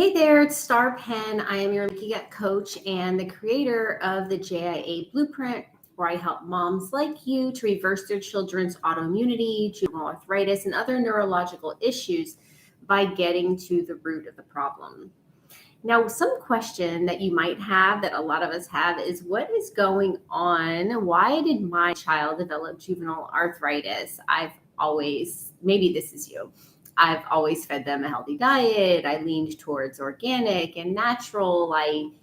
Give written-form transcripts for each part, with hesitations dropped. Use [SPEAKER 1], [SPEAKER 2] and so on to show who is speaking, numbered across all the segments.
[SPEAKER 1] Hey there, it's Star Pen. I am your Leaky Gut Coach and the creator of the JIA Blueprint, where I help moms like you to reverse their children's autoimmunity, juvenile arthritis, and other neurological issues by getting to the root of the problem. Now, some question that you might have that a lot of us have is, what is going on? Why did my child develop juvenile arthritis? Maybe this is you. I've always fed them a healthy diet. I leaned towards organic and natural. I'm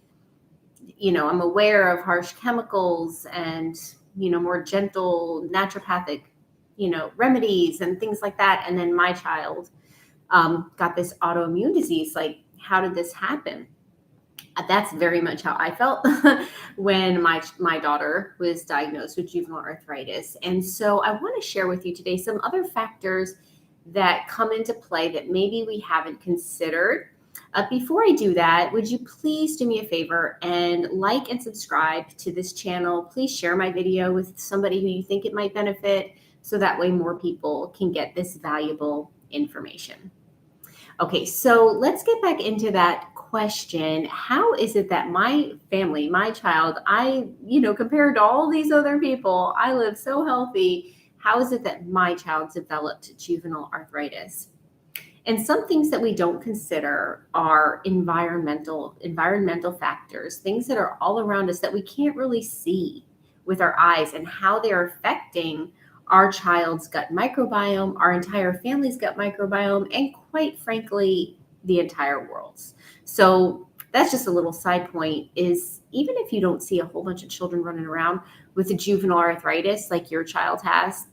[SPEAKER 1] aware of harsh chemicals and, more gentle naturopathic, remedies and things like that. And then my child got this autoimmune disease. Like, how did this happen? That's very much how I felt when my daughter was diagnosed with juvenile arthritis. And so I want to share with you today some other factors that come into play that maybe we haven't considered. Before I do that, would you please do me a favor and like and subscribe to this channel? Please share my video with somebody who you think it might benefit, so that way more people can get this valuable information. Okay, so let's get back into that question. How is it that my family, my child, compared to all these other people, I live so healthy. How is it that my child developed juvenile arthritis? And some things that we don't consider are environmental factors, things that are all around us that we can't really see with our eyes, and how they're affecting our child's gut microbiome, our entire family's gut microbiome, and quite frankly, the entire world's. So that's just a little side point, is even if you don't see a whole bunch of children running around with a juvenile arthritis like your child has,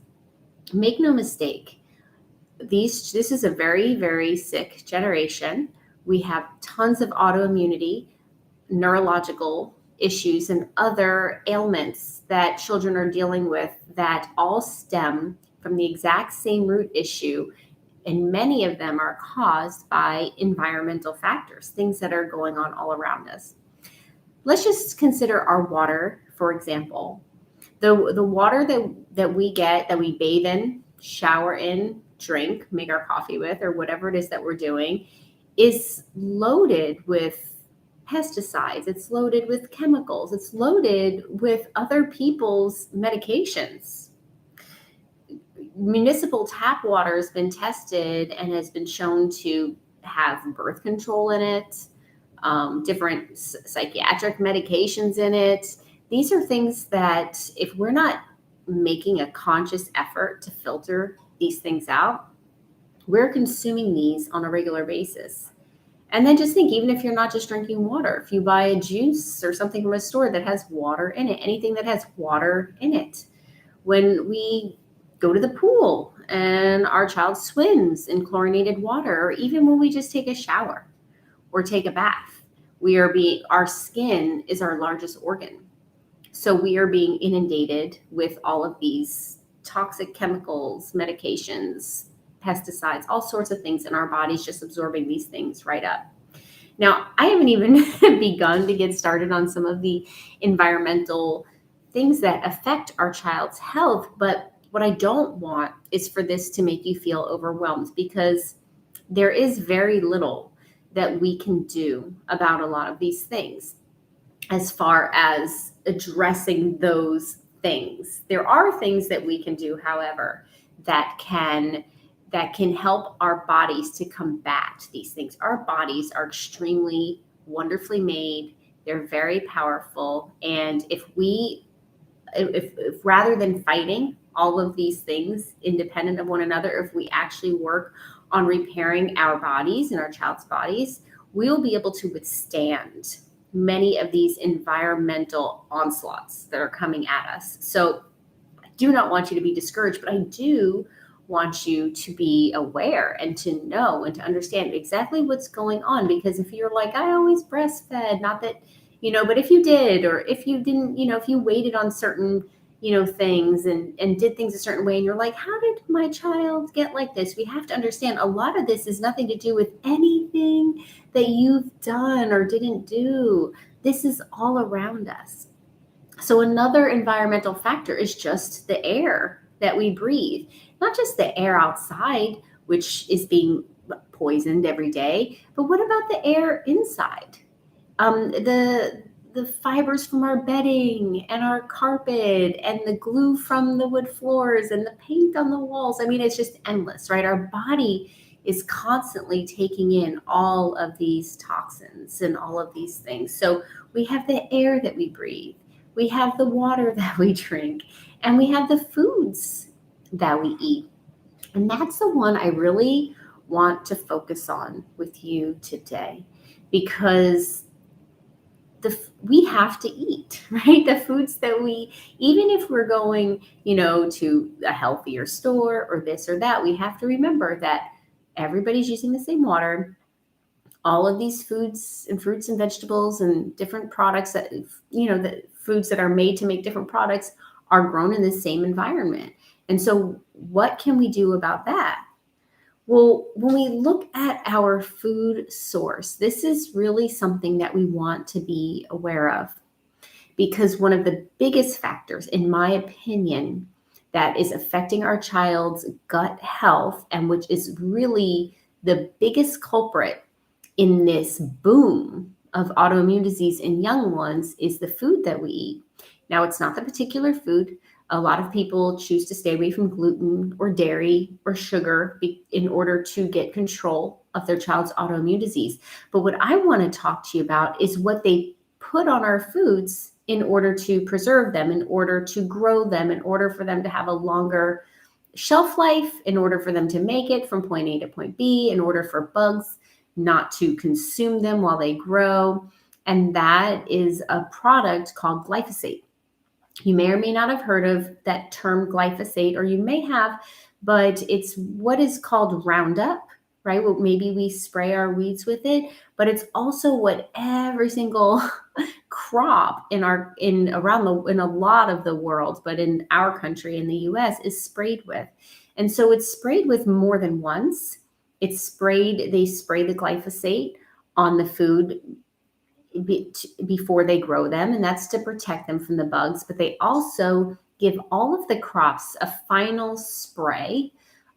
[SPEAKER 1] make no mistake, this is a very, very sick generation. We have tons of autoimmunity, neurological issues, and other ailments that children are dealing with that all stem from the exact same root issue. And many of them are caused by environmental factors, things that are going on all around us. Let's just consider our water, for example. The water that we get, that we bathe in, shower in, drink, make our coffee with, or whatever it is that we're doing, is loaded with pesticides. It's loaded with chemicals. It's loaded with other people's medications. Municipal tap water has been tested and has been shown to have birth control in it, different psychiatric medications in it. These are things that, if we're not making a conscious effort to filter these things out, we're consuming these on a regular basis. And then just think, even if you're not just drinking water, if you buy a juice or something from a store that has water in it, anything that has water in it, when we go to the pool and our child swims in chlorinated water, or even when we just take a shower or take a bath, our skin is our largest organ. So we are being inundated with all of these toxic chemicals, medications, pesticides, all sorts of things in our bodies, just absorbing these things right up. Now, I haven't even begun to get started on some of the environmental things that affect our child's health, but what I don't want is for this to make you feel overwhelmed, because there is very little that we can do about a lot of these things as far as addressing those things. There are things that we can do, however, that can help our bodies to combat these things. Our bodies are extremely wonderfully made. They're very powerful. And if rather than fighting all of these things independent of one another, if we actually work on repairing our bodies and our child's bodies, we'll be able to withstand many of these environmental onslaughts that are coming at us. So I do not want you to be discouraged, but I do want you to be aware and to know and to understand exactly what's going on. Because if you're like, I always breastfed, not that, but if you did, or if you didn't, if you waited on certain, things and did things a certain way, and you're like, how did my child get like this? We have to understand a lot of this is nothing to do with anything that you've done or didn't do. This is all around us. So another environmental factor is just the air that we breathe, not just the air outside, which is being poisoned every day. But what about the air inside? The fibers from our bedding and our carpet and the glue from the wood floors and the paint on the walls. I mean, it's just endless, right? Our body is constantly taking in all of these toxins and all of these things. So we have the air that we breathe, we have the water that we drink, and we have the foods that we eat. And that's the one I really want to focus on with you today, because we have to eat, right? The foods that we, even if we're going, to a healthier store or this or that, we have to remember that everybody's using the same water. All of these foods and fruits and vegetables and different products that, the foods that are made to make different products are grown in the same environment. And so what can we do about that? Well, when we look at our food source, this is really something that we want to be aware of, because one of the biggest factors, in my opinion, that is affecting our child's gut health, and which is really the biggest culprit in this boom of autoimmune disease in young ones, is the food that we eat. Now, it's not the particular food. A lot of people choose to stay away from gluten or dairy or sugar in order to get control of their child's autoimmune disease. But what I want to talk to you about is what they put on our foods in order to preserve them, in order to grow them, in order for them to have a longer shelf life, in order for them to make it from point A to point B, in order for bugs not to consume them while they grow. And that is a product called glyphosate. You may or may not have heard of that term glyphosate, or you may have, but it's what is called Roundup, right? Well, maybe we spray our weeds with it, but it's also what every single crop in a lot of the world, but in our country, in the US, is sprayed with. And so it's sprayed with more than once. They spray the glyphosate on the food before they grow them, and that's to protect them from the bugs. But they also give all of the crops a final spray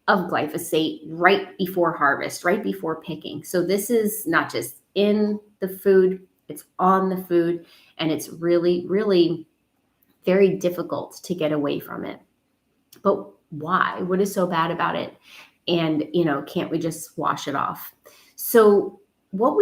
[SPEAKER 1] of glyphosate right before harvest, right before picking. So this is not just in the food, it's on the food, and it's really, really very difficult to get away from it. But why? What is so bad about it? And, can't we just wash it off? So what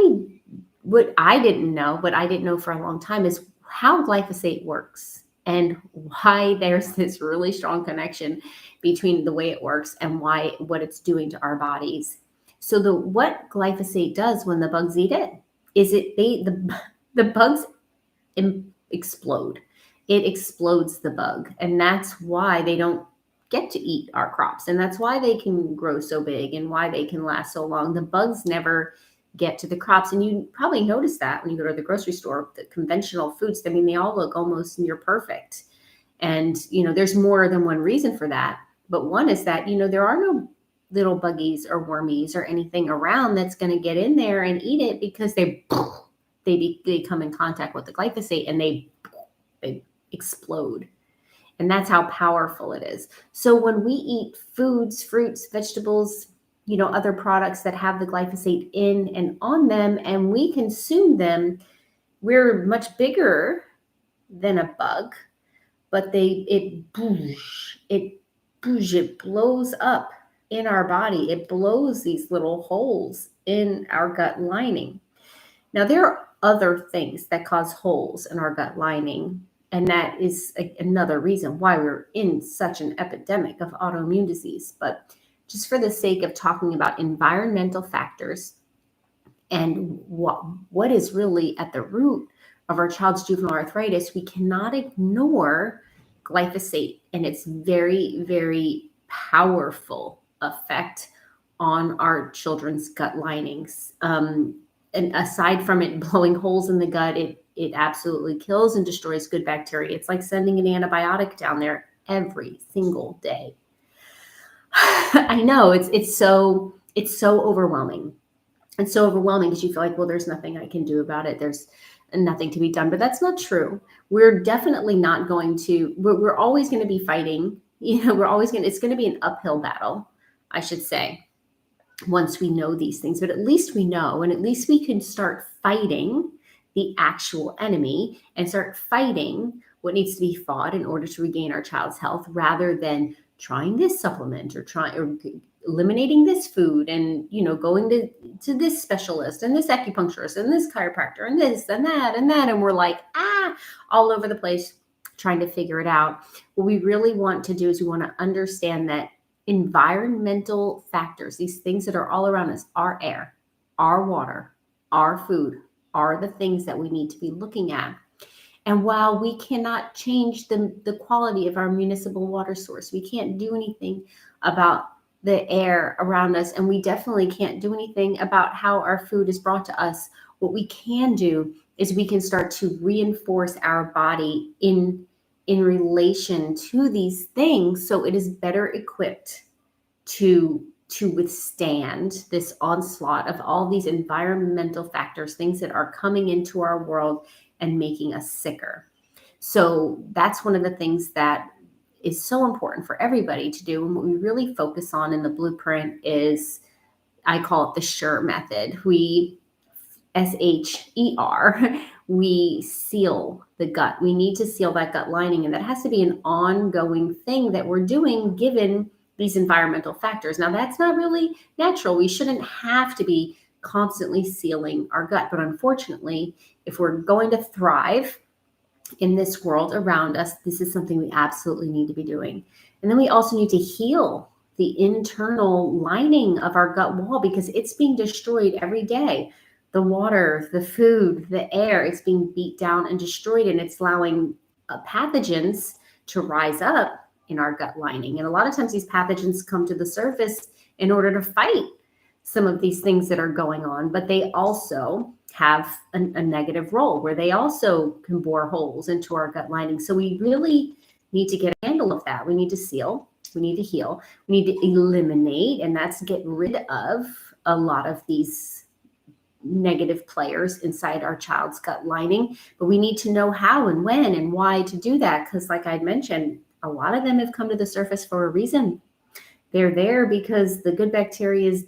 [SPEAKER 1] I didn't know for a long time is how glyphosate works and why there's this really strong connection between the way it works and what it's doing to our bodies. So what glyphosate does when the bugs eat it is the bugs explode. It explodes the bug, and that's why they don't get to eat our crops, and that's why they can grow so big and why they can last so long. The bugs never get to the crops. And you probably notice that when you go to the grocery store, the conventional foods, I mean, they all look almost near perfect. And, there's more than one reason for that. But one is that, there are no little buggies or wormies or anything around that's going to get in there and eat it, because they come in contact with the glyphosate and they explode. And that's how powerful it is. So when we eat foods, fruits, vegetables, other products that have the glyphosate in and on them, and we consume them, we're much bigger than a bug, but it blows up in our body. It blows these little holes in our gut lining. Now, there are other things that cause holes in our gut lining, and that is another reason why we're in such an epidemic of autoimmune disease. But just for the sake of talking about environmental factors and what is really at the root of our child's juvenile arthritis, we cannot ignore glyphosate and its very, very powerful effect on our children's gut linings. And aside from it blowing holes in the gut, it absolutely kills and destroys good bacteria. It's like sending an antibiotic down there every single day. I know it's so overwhelming. It's so overwhelming because you feel like, well, there's nothing I can do about it. There's nothing to be done, but that's not true. We're definitely not going to, we're always going to be fighting, it's going to be an uphill battle, I should say. once we know these things, but at least we know, and at least we can start fighting the actual enemy and start fighting what needs to be fought in order to regain our child's health, rather than trying this supplement or eliminating this food and going to this specialist and this acupuncturist and this chiropractor and this and that and we're like all over the place trying to figure it out. What we really want to do is we want to understand that environmental factors, these things that are all around us, our air, our water, our food, are the things that we need to be looking at. And while we cannot change the quality of our municipal water source, we can't do anything about the air around us, and we definitely can't do anything about how our food is brought to us. What we can do is we can start to reinforce our body in relation to these things, so it is better equipped to withstand this onslaught of all these environmental factors, things that are coming into our world and making us sicker. So that's one of the things that is so important for everybody to do. And what we really focus on in the blueprint is, I call it the SHER method. We, SHER, we seal the gut. We need to seal that gut lining, and that has to be an ongoing thing that we're doing given these environmental factors. Now, that's not really natural. We shouldn't have to be constantly sealing our gut, but unfortunately, if we're going to thrive in this world around us, this is something we absolutely need to be doing. And then we also need to heal the internal lining of our gut wall, because it's being destroyed every day. The water, the food, the air, it's being beat down and destroyed, and it's allowing pathogens to rise up in our gut lining. And a lot of times these pathogens come to the surface in order to fight some of these things that are going on, but they also have a negative role where they also can bore holes into our gut lining. So we really need to get a handle of that. We need to seal, we need to heal, we need to eliminate, and that's get rid of a lot of these negative players inside our child's gut lining. But we need to know how and when and why to do that, because like I mentioned, a lot of them have come to the surface for a reason. They're there because the good bacteria is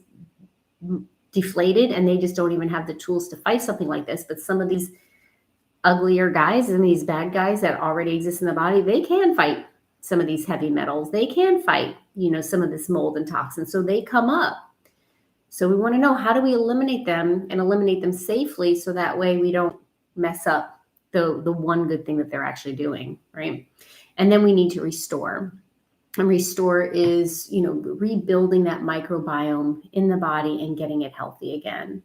[SPEAKER 1] deflated and they just don't even have the tools to fight something like this. But some of these uglier guys and these bad guys that already exist in the body, they can fight some of these heavy metals. They can fight, some of this mold and toxins. So they come up. So we want to know, how do we eliminate them and eliminate them safely, so that way we don't mess up the one good thing that they're actually doing, right? And then we need to restore. And restore is, rebuilding that microbiome in the body and getting it healthy again.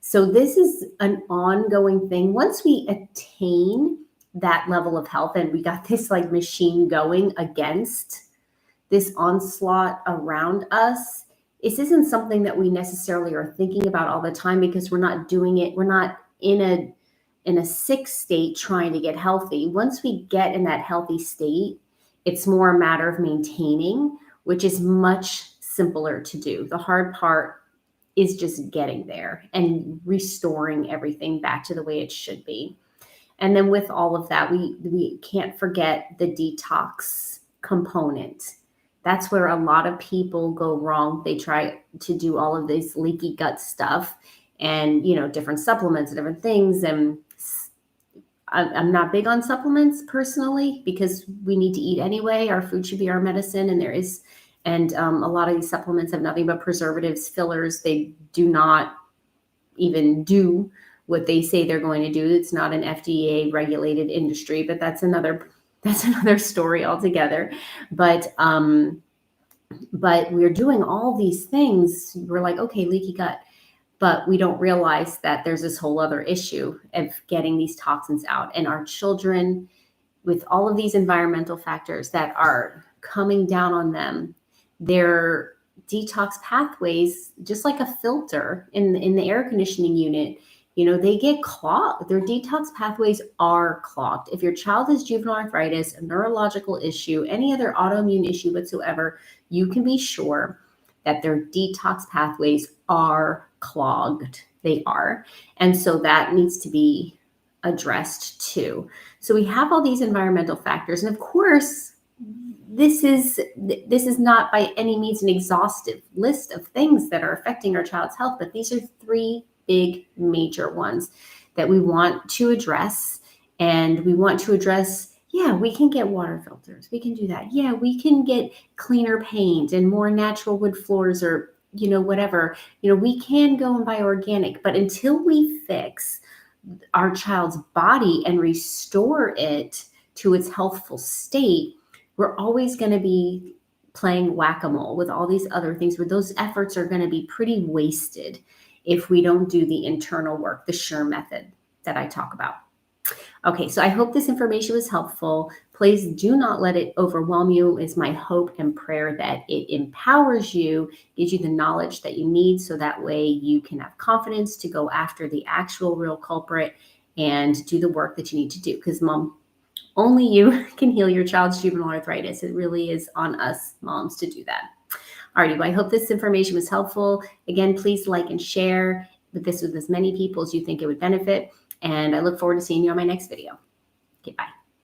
[SPEAKER 1] So this is an ongoing thing. Once we attain that level of health and we got this like machine going against this onslaught around us, this isn't something that we necessarily are thinking about all the time, because we're not doing it. We're not in a sick state trying to get healthy. Once we get in that healthy state, it's more a matter of maintaining, which is much simpler to do. The hard part is just getting there and restoring everything back to the way it should be. And then with all of that, we can't forget the detox component. That's where a lot of people go wrong. They try to do all of this leaky gut stuff and, different supplements and different things. And I'm not big on supplements personally, because we need to eat anyway. Our food should be our medicine. And a lot of these supplements have nothing but preservatives, fillers. They do not even do what they say they're going to do. It's not an FDA regulated industry, but that's another story altogether. But we're doing all these things. We're like, okay, leaky gut, but we don't realize that there's this whole other issue of getting these toxins out. And our children, with all of these environmental factors that are coming down on them, their detox pathways, just like a filter in the air conditioning unit, they get clogged. Their detox pathways are clogged. If your child has juvenile arthritis, a neurological issue, any other autoimmune issue whatsoever, you can be sure that their detox pathways are clogged. They are. And so that needs to be addressed too. So we have all these environmental factors. And of course, this is not by any means an exhaustive list of things that are affecting our child's health, but these are 3 big major ones that we want to address. And we want to address, yeah, we can get water filters. We can do that. Yeah, we can get cleaner paint and more natural wood floors, or, whatever. We can go and buy organic, but until we fix our child's body and restore it to its healthful state, we're always going to be playing whack-a-mole with all these other things, where those efforts are going to be pretty wasted if we don't do the internal work, the SURE method that I talk about. Okay, so I hope this information was helpful. Please do not let it overwhelm you. It's my hope and prayer that it empowers you, gives you the knowledge that you need, so that way you can have confidence to go after the actual real culprit and do the work that you need to do. Because Mom, only you can heal your child's juvenile arthritis. It really is on us moms to do that. Alrighty, well, I hope this information was helpful. Again, please like and share this with as many people as you think it would benefit. And I look forward to seeing you on my next video. Okay, bye.